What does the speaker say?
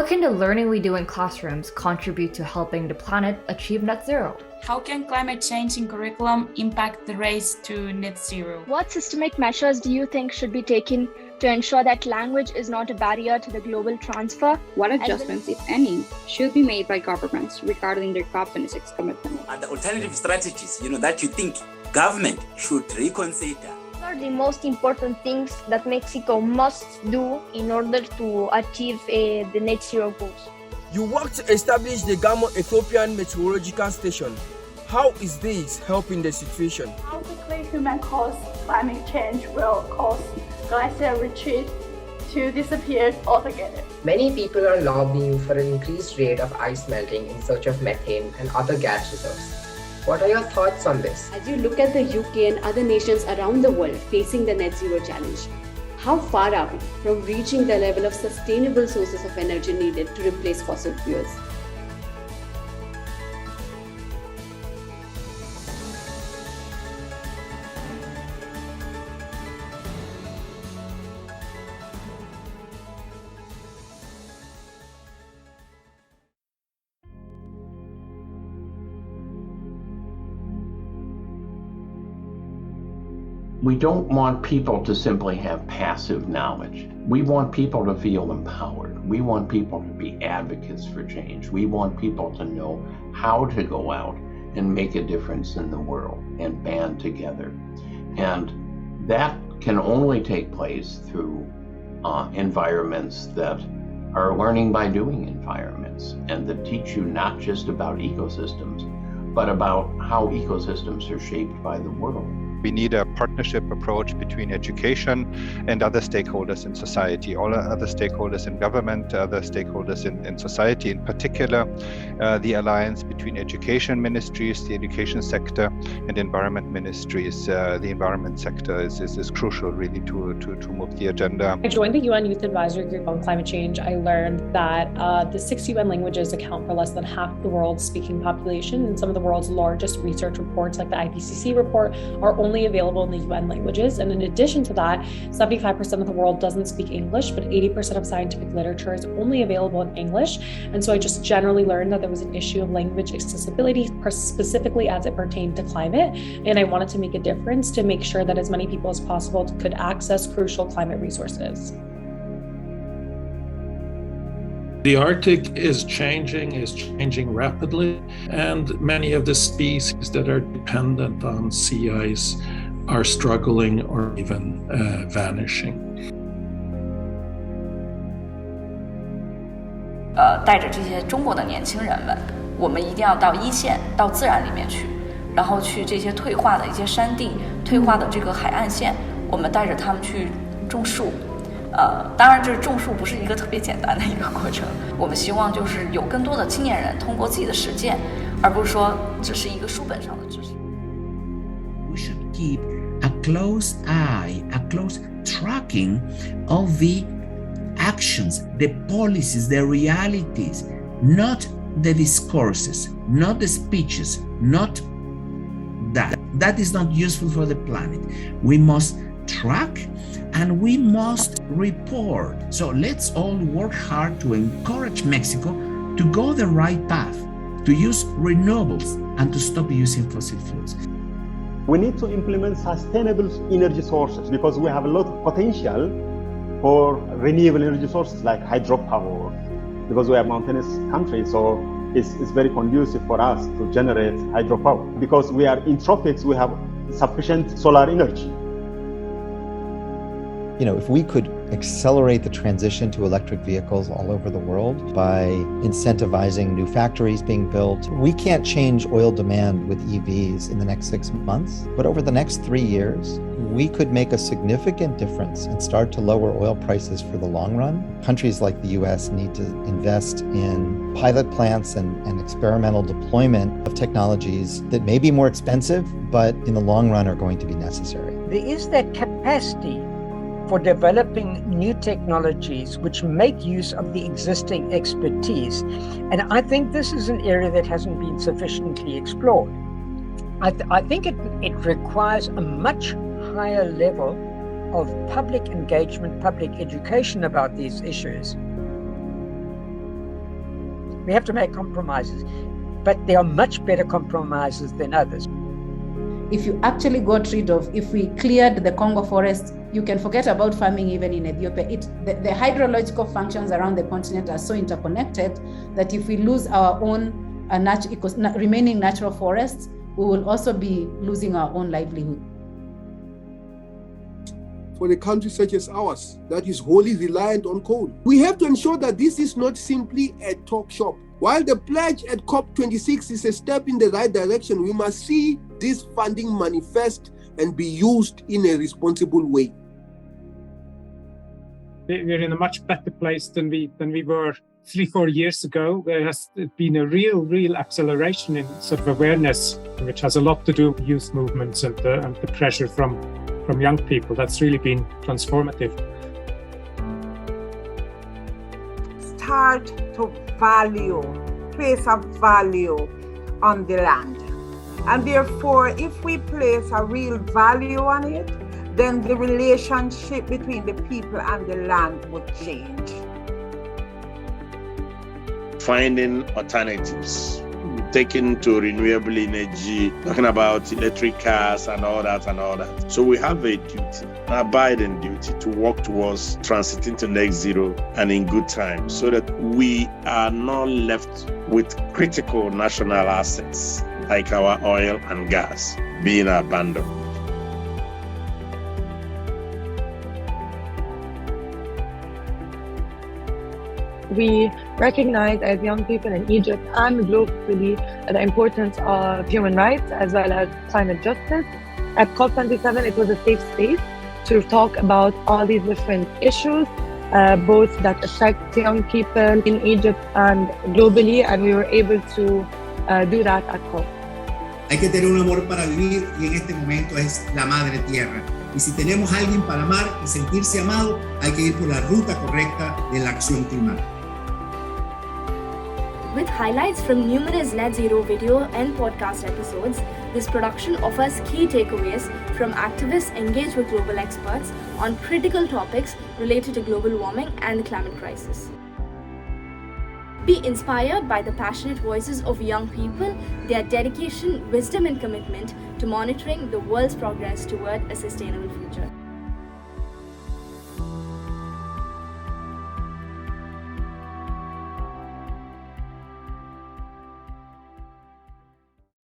What can the learning we do in classrooms contribute to helping the planet achieve net zero? How can climate change in curriculum impact the race to net zero? What systemic measures do you think should be taken to ensure that language is not a barrier to the global transfer? What adjustments, if any, should be made by governments regarding their COP26 commitment? And the alternative strategies, that you think government should reconsider. What are the most important things that Mexico must do in order to achieve the net zero goals? You work to establish the Gamo Ethiopian Meteorological Station. How is this helping the situation? How quickly human-caused climate change will cause glacier retreat to disappear altogether? Many people are lobbying for an increased rate of ice melting in search of methane and other gas reserves. What are your thoughts on this? As you look at the UK and other nations around the world facing the net zero challenge, how far are we from reaching the level of sustainable sources of energy needed to replace fossil fuels? We don't want people to simply have passive knowledge. We want people to feel empowered. We want people to be advocates for change. We want people to know how to go out and make a difference in the world and band together. And that can only take place through environments that are learning by doing environments and that teach you not just about ecosystems, but about how ecosystems are shaped by the world. We need a partnership approach between education and other stakeholders in society, all other stakeholders in government, other stakeholders in society, in particular, the alliance between education ministries, the education sector, and environment ministries. The environment sector is crucial really to move the agenda. I joined the UN Youth Advisory Group on climate change. I learned that the 6 UN languages account for less than half the world's speaking population, and some of the world's largest research reports, like the IPCC report, are only available in the UN languages. And in addition to that, 75% of the world doesn't speak English, but 80% of scientific literature is only available in English. And so I just generally learned that there was an issue of language accessibility, specifically as it pertained to climate. And I wanted to make a difference to make sure that as many people as possible could access crucial climate resources. The Arctic is changing rapidly, and many of the species that are dependent on sea ice are struggling or even vanishing. 带着这些中国的年轻人们，我们一定要到一线，到自然里面去，然后去这些退化的一些山地、退化的这个海岸线，我们带着他们去种树。当然，这种树不是一个特别简单的一个过程。我们希望就是有更多的青年人通过自己的实践，而不是说只是一个书本上的知识。We should keep a close eye, a close tracking of the actions, the policies, the realities, not the discourses, not the speeches, not that. That is not useful for the planet. We must track and we must report. So let's all work hard to encourage Mexico to go the right path, to use renewables and to stop using fossil fuels. We need to implement sustainable energy sources because we have a lot of potential for renewable energy sources like hydropower, because we are a mountainous country, so it's very conducive for us to generate hydropower. Because we are in tropics, we have sufficient solar energy. If we could accelerate the transition to electric vehicles all over the world by incentivizing new factories being built, we can't change oil demand with EVs in the next 6 months, but over the next 3 years, we could make a significant difference and start to lower oil prices for the long run. Countries like the US need to invest in pilot plants and experimental deployment of technologies that may be more expensive, but in the long run are going to be necessary. There is that capacity for developing new technologies which make use of the existing expertise. And I think this is an area that hasn't been sufficiently explored. I think it requires a much higher level of public engagement, public education about these issues. We have to make compromises, but there are much better compromises than others. If you actually got rid of, if we cleared the Congo forest, you can forget about farming even in Ethiopia. The hydrological functions around the continent are so interconnected that if we lose our own remaining natural forests, we will also be losing our own livelihood. For a country such as ours that is wholly reliant on coal, we have to ensure that this is not simply a talk shop. While the pledge at COP26 is a step in the right direction, we must see this funding manifest and be used in a responsible way. We're in a much better place than we were 3-4 years ago. There has been a real acceleration in sort of awareness, which has a lot to do with youth movements and the pressure from young people. That's really been transformative. Start to place a value on the land. And therefore, if we place a real value on it, then the relationship between the people and the land would change. Finding alternatives, taking to renewable energy, talking about electric cars and all that. So we have a duty, an abiding duty to work towards transiting to net zero and in good time so that we are not left with critical national assets like our oil and gas being abandoned. We recognize as young people in Egypt and globally the importance of human rights as well as climate justice. At COP27, it was a safe space to talk about all these different issues, both that affect young people in Egypt and globally, and we were able to do that at COP. Hay que tener un amor para vivir y en este momento es la madre tierra. Y si tenemos a alguien para amar y sentirse amado, hay que ir por la ruta correcta de la acción climática. With highlights from numerous net zero video and podcast episodes, this production offers key takeaways from activists engaged with global experts on critical topics related to global warming and the climate crisis. Be inspired by the passionate voices of young people, their dedication, wisdom, and commitment to monitoring the world's progress toward a sustainable future.